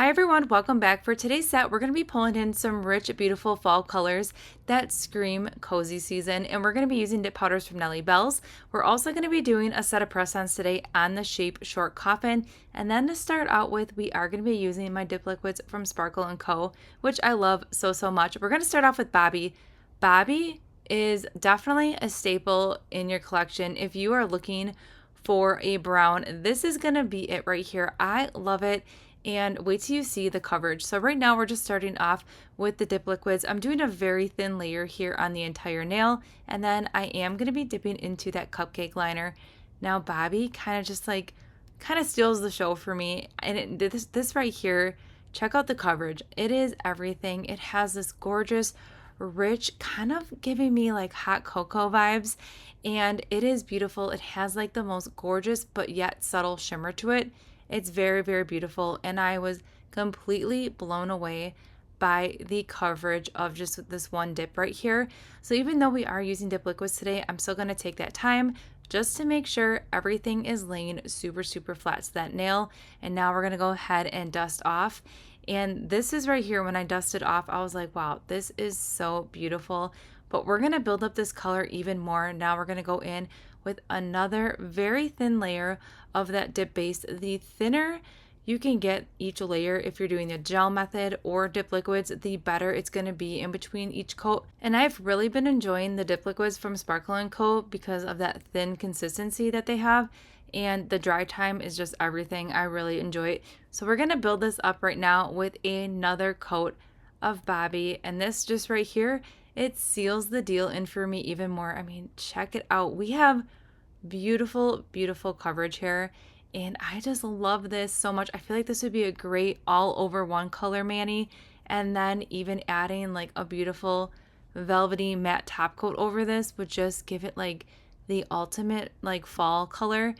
Hi everyone, welcome back. For today's set, we're going to be pulling in some rich, beautiful fall colors that scream cozy season, and we're going to be using dip powders from Nelly Bells. We're also going to be doing a set of press-ons today on the shape short coffin, and then to start out with, we are going to be using my dip liquids from Sparkle & Co., which I love so much. We're going to start off with Bobbie. Bobbie is definitely a staple in your collection. If you are looking for a brown, this is going to be it right here. I love it. And wait till you see the coverage. So right now we're just starting off with the dip liquids. I'm doing a very thin layer here on the entire nail, and then I am going to be dipping into that cupcake liner. Now Bobbie kind of steals the show for me, and this right here, check out the coverage. It is everything. It has this gorgeous, rich, kind of giving me like hot cocoa vibes, and it is beautiful. It has like the most gorgeous but yet subtle shimmer to it. It's very beautiful, and I was completely blown away by the coverage of just this one dip right here. So even though we are using dip liquids today, I'm still going to take that time just to make sure everything is laying super flat to that nail. And now we're going to go ahead and dust off. And this is right here, when I dusted off, I was like, wow, this is so beautiful. But we're going to build up this color even more. Now we're going to go in with another very thin layer of that dip base. The thinner you can get each layer if you're doing the gel method or dip liquids, the better it's going to be in between each coat. And I've really been enjoying the dip liquids from Sparkle & Co. because of that thin consistency that they have, and the dry time is just everything. I really enjoy it. So we're going to build this up right now with another coat of Bobbie, and this just right here, it seals the deal in for me even more. I mean, check it out. We have beautiful coverage here, and I just love this so much. I feel like this would be a great all over one color mani, and then even adding like a beautiful velvety matte top coat over this would just give it like the ultimate like fall color.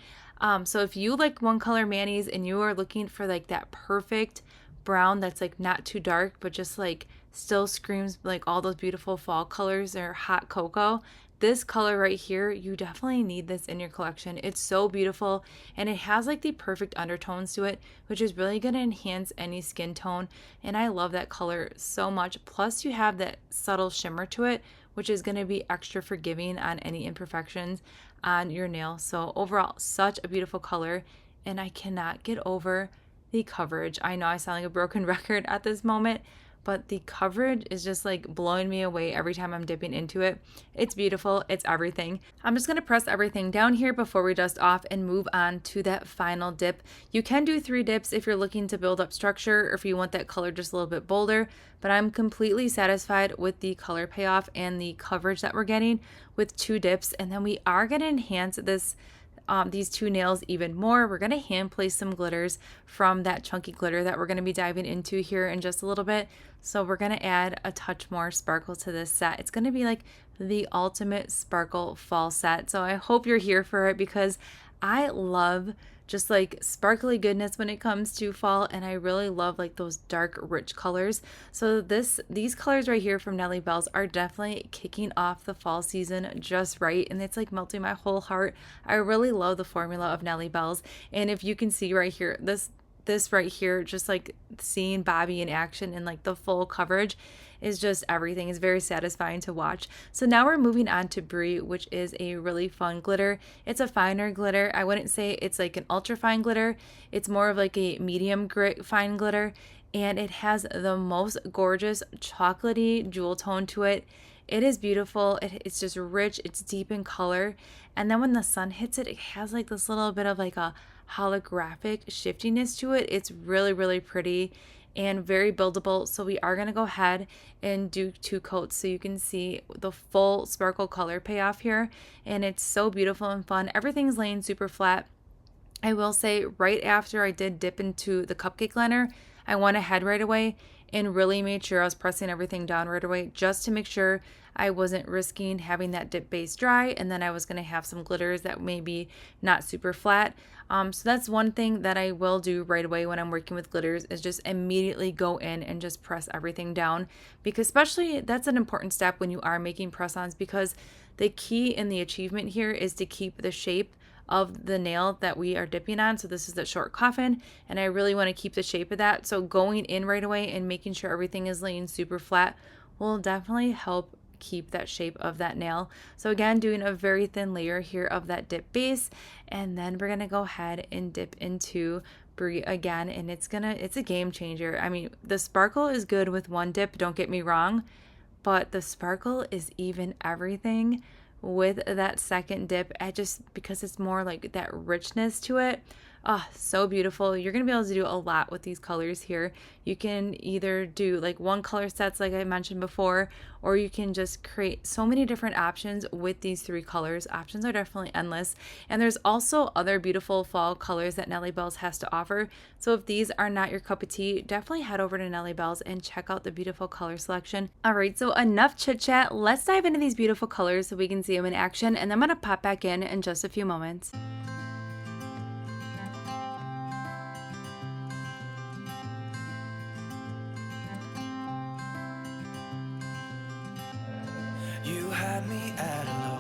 So if you like one color manis and you are looking for like that perfect brown that's like not too dark but just like still screams like all those beautiful fall colors or hot cocoa, this color right here, you definitely need this in your collection. It's so beautiful, and it has like the perfect undertones to it, which is really going to enhance any skin tone, and I love that color so much. Plus you have that subtle shimmer to it, which is going to be extra forgiving on any imperfections on your nail. So overall, such a beautiful color, and I cannot get over the coverage. I know I sound like a broken record at this moment, but the coverage is just like blowing me away every time I'm dipping into it. It's beautiful. It's everything. I'm just going to press everything down here before we dust off and move on to that final dip. You can do 3 dips if you're looking to build up structure or if you want that color just a little bit bolder, but I'm completely satisfied with the color payoff and the coverage that we're getting with 2 dips. And then we are going to enhance this these 2 nails even more. We're going to hand place some glitters from that chunky glitter that we're going to be diving into here in just a little bit. So we're going to add a touch more sparkle to this set. It's going to be like the ultimate sparkle fall set. So I hope you're here for it, because I love just like sparkly goodness when it comes to fall, and I really love like those dark rich colors. So these colors right here from Nelly Bells are definitely kicking off the fall season just right, and it's like melting my whole heart. I really love the formula of Nelly Bells, and if you can see right here, this right here, just like seeing Bobbie in action and like the full coverage is just everything. Is very satisfying to watch. So now we're moving on to Brie, which is a really fun glitter. It's a finer glitter. I wouldn't say it's like an ultra fine glitter. It's more of like a medium grit fine glitter, and it has the most gorgeous chocolatey jewel tone to it. It is beautiful. It's just rich. It's deep in color, and then when the sun hits it, it has like this little bit of like a holographic shiftiness to it. It's really pretty and very buildable. So we are going to go ahead and do 2 coats so you can see the full sparkle color payoff here, and it's so beautiful and fun. Everything's laying super flat. I will say, right after I did dip into the cupcake liner, I went ahead right away and really made sure I was pressing everything down right away, just to make sure I wasn't risking having that dip base dry, and then I was going to have some glitters that may be not super flat. So that's one thing that I will do right away when I'm working with glitters, is just immediately go in and just press everything down, because especially that's an important step when you are making press-ons, because the key in the achievement here is to keep the shape of the nail that we are dipping on. So this is the short coffin, and I really want to keep the shape of that. So going in right away and making sure everything is laying super flat will definitely help keep that shape of that nail. So again, doing a very thin layer here of that dip base, and then we're gonna go ahead and dip into Brie again, and it's a game changer. I mean, the sparkle is good with one dip, don't get me wrong, but the sparkle is even everything with that second dip. Because it's more like that richness to it. Oh, so beautiful. You're going to be able to do a lot with these colors here. You can either do like one color sets like I mentioned before, or you can just create so many different options with these 3 colors. Options are definitely endless. And there's also other beautiful fall colors that Nelly Bells has to offer. So if these are not your cup of tea, definitely head over to Nelly Bells and check out the beautiful color selection. All right, so enough chit chat. Let's dive into these beautiful colors so we can see them in action. And then I'm going to pop back in just a few moments. You had me at hello,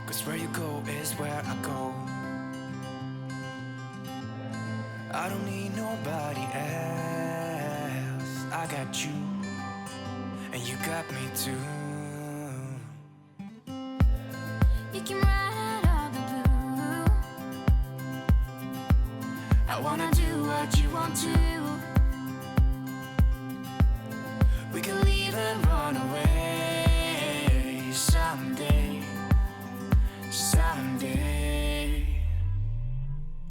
'cause where you go is where I go. I don't need nobody else. I got you, and you got me too. You can ride out of the blue. I wanna do what you want to. We can leave and run away someday, someday.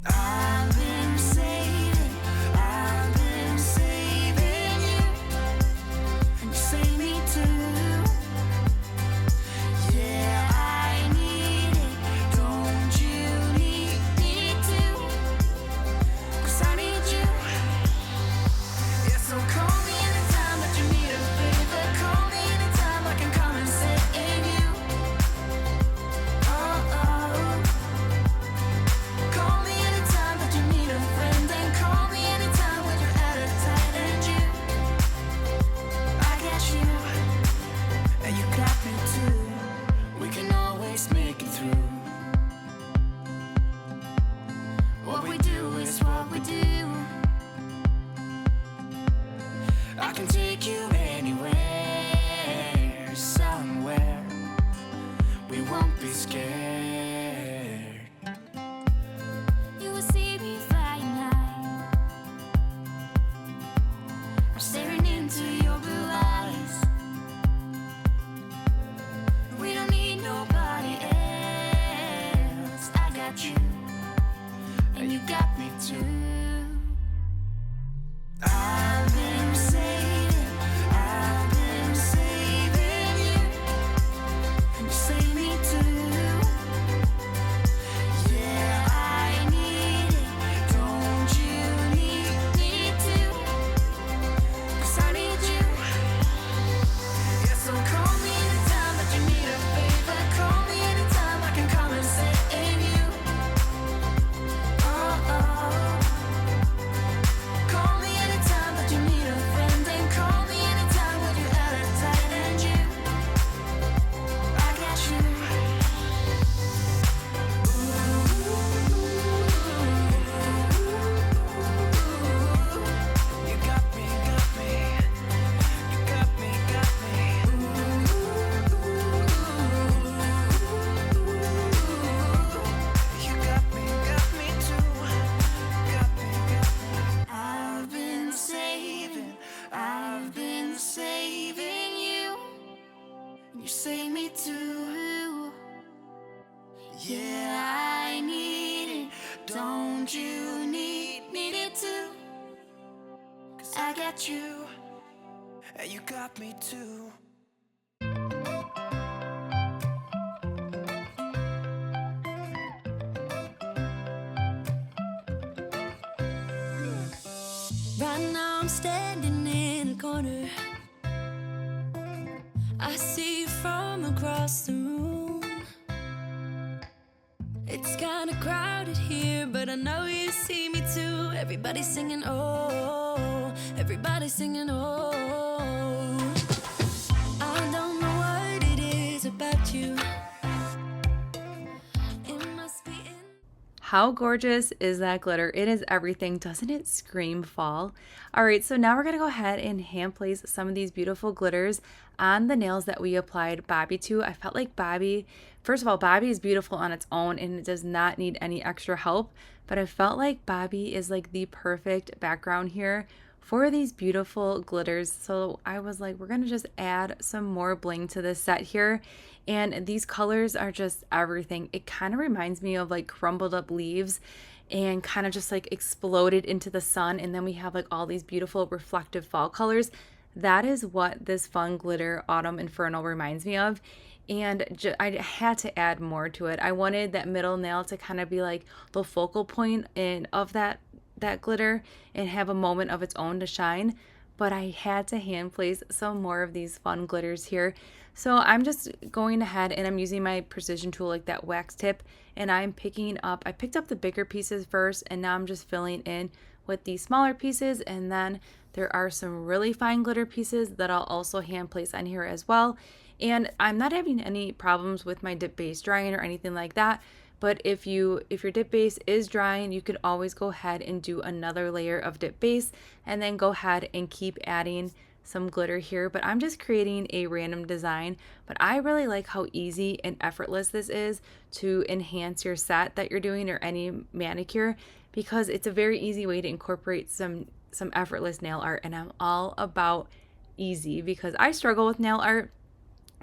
I've been saving you, and you save me too. Yeah, I need it, don't you need me too? 'Cause I need you. Yeah, so call me anytime that you need a favor. Call me anytime I can come and sit in you. Oh, oh. Call me anytime that you need a friend. And call me anytime when you're at a tight end. You, I got you, and you got me too. We can always make it through. What we do is what we do. I can take you anywhere, somewhere. We won't be scared. You will see me flying high. I'm staring into your blue eyes. We don't need nobody else. I got you, and you got me too. I've been saving you, and you save me too. Yeah, I need it, don't you need me too? 'Cause I need you. Yeah, so call me anytime that you need a favor. Call me anytime I can come and sit in you. Oh, oh. Call me anytime that you need a friend. And call me anytime when you're at a tight end. You, I got you. You got me, got me. You got me, got me. You got me too. Got me, got me. I've been saving you, and you save me too. Yeah, I need it, don't you need it too? 'Cause I got you, and you got me too. Right now I'm standing in the corner. I see you from across the room. It's kinda crowded here, but I know you see me too. Everybody's singing, oh, everybody's singing, oh. I don't know what it is about you, How gorgeous is that glitter? It is everything. Doesn't it scream fall? All right, so now we're going to go ahead and hand place some of these beautiful glitters on the nails that we applied Bobbie to. I felt like Bobbie, first of all, Bobbie is beautiful on its own and it does not need any extra help, but I felt like Bobbie is like the perfect background here for these beautiful glitters. So I was like, we're gonna just add some more bling to this set here. And these colors are just everything. It kind of reminds me of like crumbled up leaves and kind of just like exploded into the sun. And then we have like all these beautiful reflective fall colors. That is what this fun glitter autumn inferno reminds me of. And I had to add more to it. I wanted that middle nail to kind of be like the focal point of that glitter and have a moment of its own to shine, but I had to hand place some more of these fun glitters here. So I'm just going ahead and I'm using my precision tool, like that wax tip, and I picked up the bigger pieces first, and now I'm just filling in with these smaller pieces, and then there are some really fine glitter pieces that I'll also hand place on here as well. And I'm not having any problems with my dip base drying or anything like that. But if your dip base is drying, you could always go ahead and do another layer of dip base and then go ahead and keep adding some glitter here. But I'm just creating a random design. But I really like how easy and effortless this is to enhance your set that you're doing or any manicure, because it's a very easy way to incorporate some effortless nail art. And I'm all about easy because I struggle with nail art.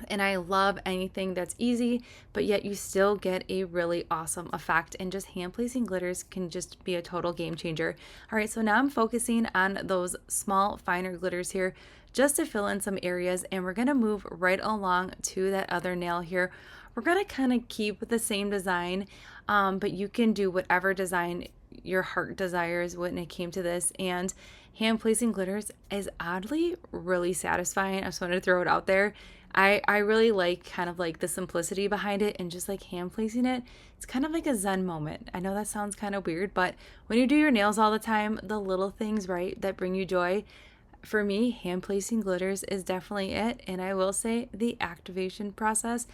And I love anything that's easy, but yet you still get a really awesome effect. And just hand placing glitters can just be a total game changer. All right, so now I'm focusing on those small, finer glitters here just to fill in some areas. And we're gonna move right along to that other nail here. We're gonna kind of keep the same design, but you can do whatever design your heart desires when it came to this. And hand placing glitters is oddly really satisfying. I just wanted to throw it out there. I really like kind of like the simplicity behind it, and just like hand placing it, it's kind of like a zen moment. I know that sounds kind of weird, but when you do your nails all the time, the little things, right, that bring you joy, for me, hand placing glitters is definitely it. And I will say the activation process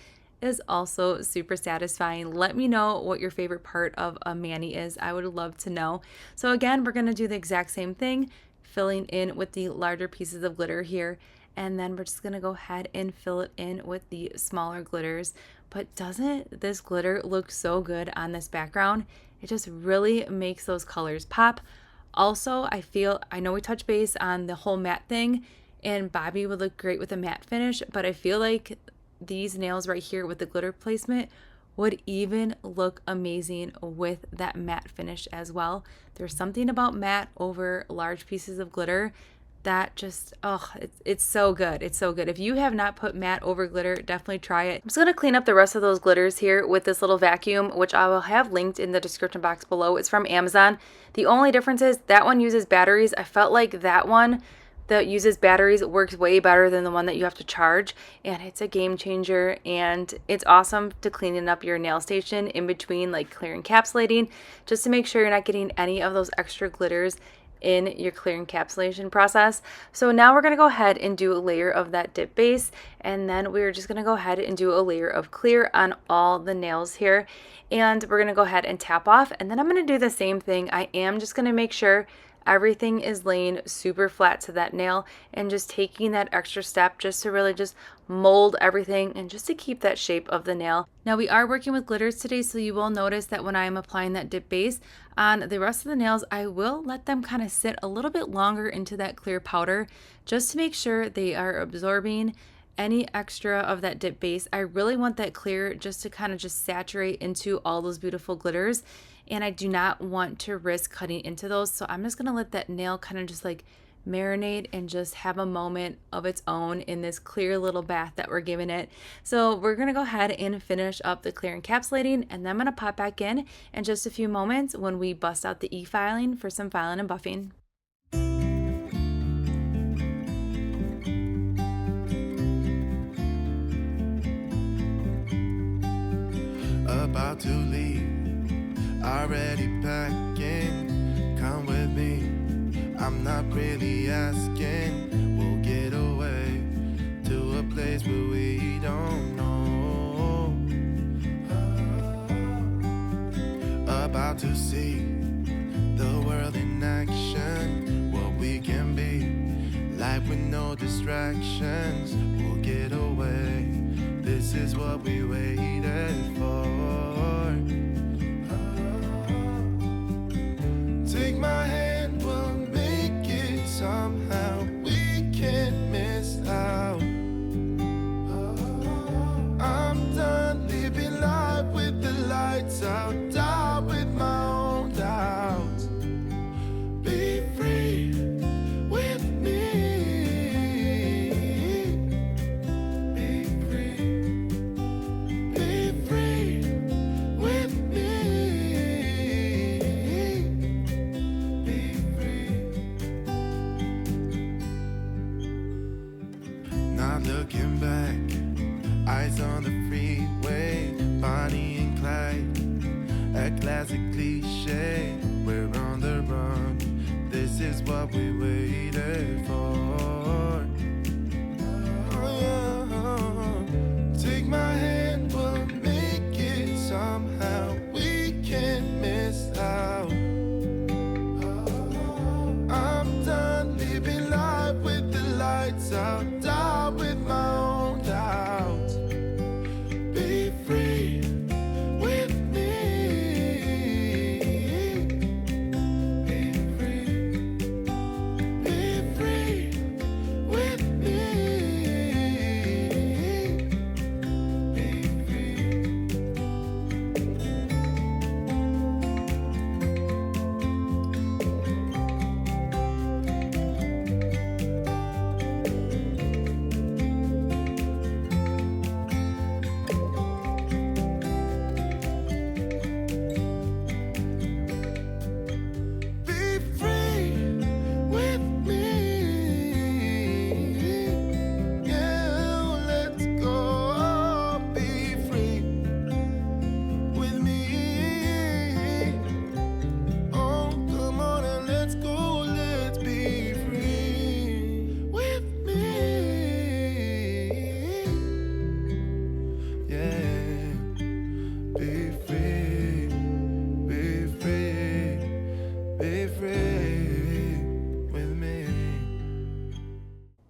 is also super satisfying. Let me know what your favorite part of a mani is. I would love to know. So again, we're going to do the exact same thing, filling in with the larger pieces of glitter here. And then we're just going to go ahead and fill it in with the smaller glitters. But doesn't this glitter look so good on this background? It just really makes those colors pop. Also, I know we touched base on the whole matte thing, and Bobbie would look great with a matte finish, but I feel like these nails right here with the glitter placement would even look amazing with that matte finish as well. There's something about matte over large pieces of glitter that just, it's so good. It's so good. If you have not put matte over glitter, definitely try it. I'm just going to clean up the rest of those glitters here with this little vacuum, which I will have linked in the description box below. It's from Amazon. The only difference is that one uses batteries. I felt like that one that uses batteries works way better than the one that you have to charge, and it's a game changer. And it's awesome to cleaning up your nail station in between like clear encapsulating, just to make sure you're not getting any of those extra glitters in your clear encapsulation process. So now we're going to go ahead and do a layer of that dip base, and then we're just going to go ahead and do a layer of clear on all the nails here, and we're going to go ahead and tap off. And then I'm going to do the same thing. I am just going to make sure everything is laying super flat to that nail, and just taking that extra step just to really just mold everything and just to keep that shape of the nail. Now we are working with glitters today, so you will notice that when I am applying that dip base on the rest of the nails, I will let them kind of sit a little bit longer into that clear powder just to make sure they are absorbing any extra of that dip base. I really want that clear just to kind of just saturate into all those beautiful glitters, and I do not want to risk cutting into those. So I'm just going to let that nail kind of just like marinate and just have a moment of its own in this clear little bath that we're giving it. So we're going to go ahead and finish up the clear encapsulating, and then I'm going to pop back in just a few moments when we bust out the e-filing for some filing and buffing. About to leave, already packing. Come with me, I'm not really asking. We'll get away to a place where we don't know. about to see the world in action, what we can be. Life with no distractions, we'll get away. This is what we waited for. Take my hand, we'll make it somehow. We can't miss out. I'm done living life with the lights out. Die with my own doubts. Be free with me. Be free. Be free with me. Be free. Not looking back. Eyes on the freeway, Bonnie and Clyde, a classic cliche. We're on the run. This is what we waited for. Oh, yeah. Take my hand, we'll make it somehow. We can't miss out. I'm done living life with the lights out. Die with my own doubts. Be free with me. Be free. Be free with me. Be free. Be free with me. Yeah, let's go. Be free with me. Oh, come on and let's go. Let's be free with me. Yeah, be free. Be free. Be free with me.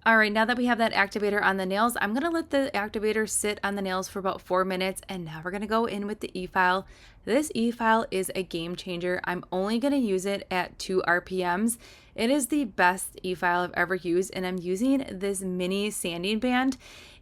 All right, now that we have that activator on the nails, I'm going to let the activator sit on the nails for about 4 minutes, and now we're going to go in with the e-file. This e-file is a game changer. I'm only going to use it at 2 RPMs. It is the best e-file I've ever used, and I'm using this mini sanding band,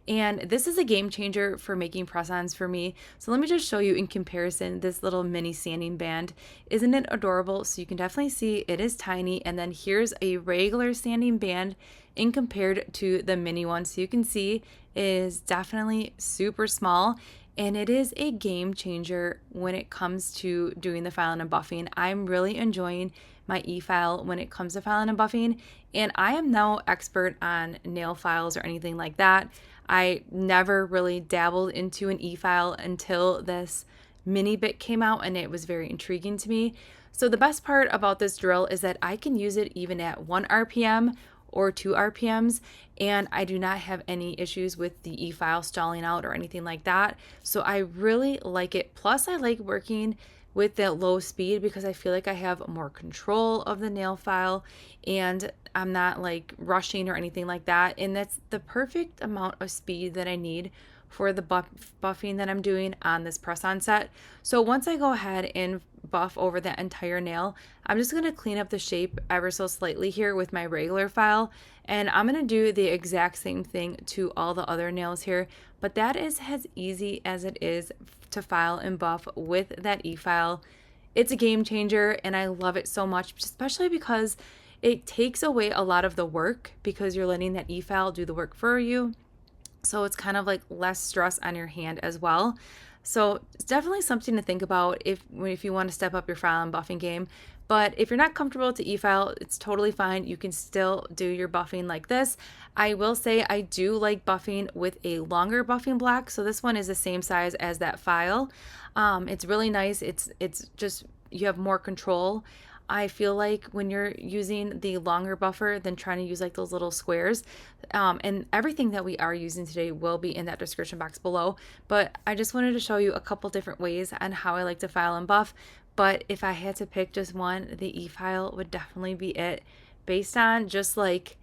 and this is a game changer for making press-ons for me. So let me just show you in comparison this little mini sanding band. Isn't it adorable? So you can definitely see it is tiny, and then here's a regular sanding band in compared to the mini one. So you can see it is definitely super small, and it is a game changer when it comes to doing the filing and buffing. I'm really enjoying my e-file when it comes to filing and buffing, and I am no expert on nail files or anything like that. I never really dabbled into an e-file until this mini bit came out, and it was very intriguing to me. So the best part about this drill is that I can use it even at 1 RPM or 2 RPMs, and I do not have any issues with the e-file stalling out or anything like that. So I really like it. Plus I like working with that low speed because I feel like I have more control of the nail file, and I'm not like rushing or anything like that. And that's the perfect amount of speed that I need for the buffing that I'm doing on this press-on set. So once I go ahead and buff over that entire nail, I'm just going to clean up the shape ever so slightly here with my regular file, and I'm going to do the exact same thing to all the other nails here, but that is as easy as it is to file and buff with that e-file. It's a game changer, and I love it so much, especially because it takes away a lot of the work because you're letting that e-file do the work for you. So it's kind of like less stress on your hand as well. So it's definitely something to think about if you want to step up your file and buffing game. But if you're not comfortable with the e-file, it's totally fine. You can still do your buffing like this. I will say I do like buffing with a longer buffing block. So this one is the same size as that file. It's really nice. It's just, you have more control. I feel like when you're using the longer buffer than trying to use like those little squares, and everything that we are using today will be in that description box below. But I just wanted to show you a couple different ways on how I like to file and buff. But if I had to pick just one, the e-file would definitely be it, based on just like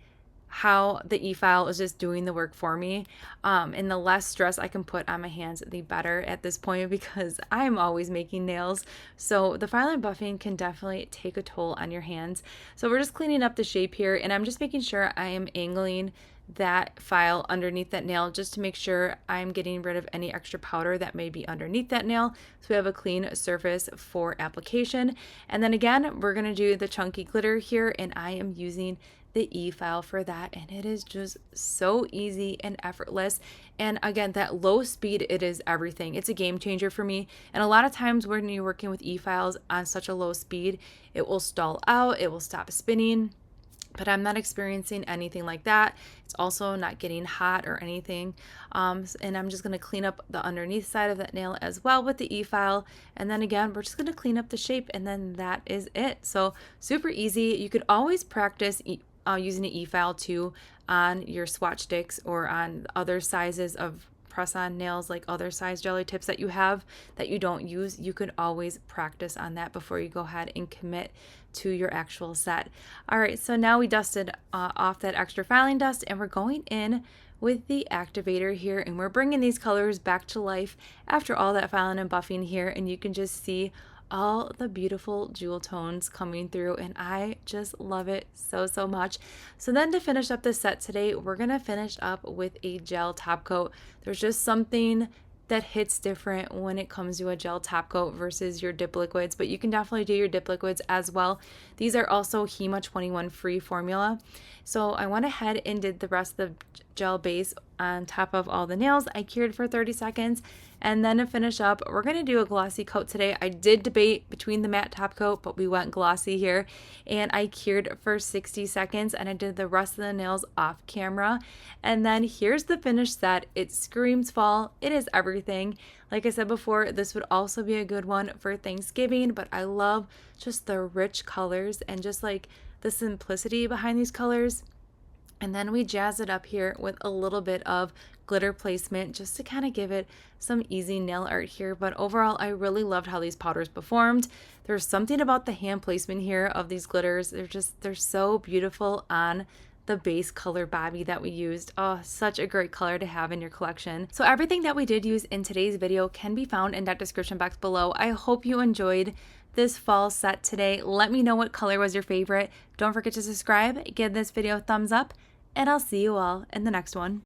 how the e-file is just doing the work for me. And the less stress I can put on my hands, the better at this point, because I'm always making nails. So the filing and buffing can definitely take a toll on your hands. So we're just cleaning up the shape here, and I'm just making sure I am angling that file underneath that nail just to make sure I'm getting rid of any extra powder that may be underneath that nail, so we have a clean surface for application. And then again, we're going to do the chunky glitter here, and I am using the e-file for that, and it is just so easy and effortless. And again, that low speed, it is everything. It's a game changer for me. And a lot of times when you're working with e-files on such a low speed, it will stall out, it will stop spinning. But I'm not experiencing anything like that. It's also not getting hot or anything. And I'm just going to clean up the underneath side of that nail as well with the e-file. And then again, we're just going to clean up the shape, and then that is it. So super easy. You could always practice using an e-file too on your swatch sticks or on other sizes of press-on nails, like other size jelly tips that you have that you don't use. You could always practice on that before you go ahead and commit to your actual set. All right, so now we dusted off that extra filing dust, and we're going in with the activator here, and we're bringing these colors back to life after all that filing and buffing here, and you can just see all the beautiful jewel tones coming through, and I just love it so much. So then to finish up the set today, we're gonna finish up with a gel top coat. There's just something that hits different when it comes to a gel top coat versus your dip liquids, but you can definitely do your dip liquids as well. These are also HEMA 21 free formula. So I went ahead and did the rest of the gel base on top of all the nails. I cured for 30 seconds, and then to finish up, we're going to do a glossy coat today. I did debate between the matte top coat, but we went glossy here, and I cured for 60 seconds, and I did the rest of the nails off camera. And then here's the finished set. It screams fall. It is everything. Like I said before, this would also be a good one for Thanksgiving, but I love just the rich colors and just like the simplicity behind these colors. And then we jazz it up here with a little bit of glitter placement just to kind of give it some easy nail art here. But overall, I really loved how these powders performed. There's something about the hand placement here of these glitters. They're so beautiful on the base color Bobbie that we used. Oh, such a great color to have in your collection. So everything that we did use in today's video can be found in that description box below. I hope you enjoyed this fall set today. Let me know what color was your favorite. Don't forget to subscribe, give this video a thumbs up, and I'll see you all in the next one.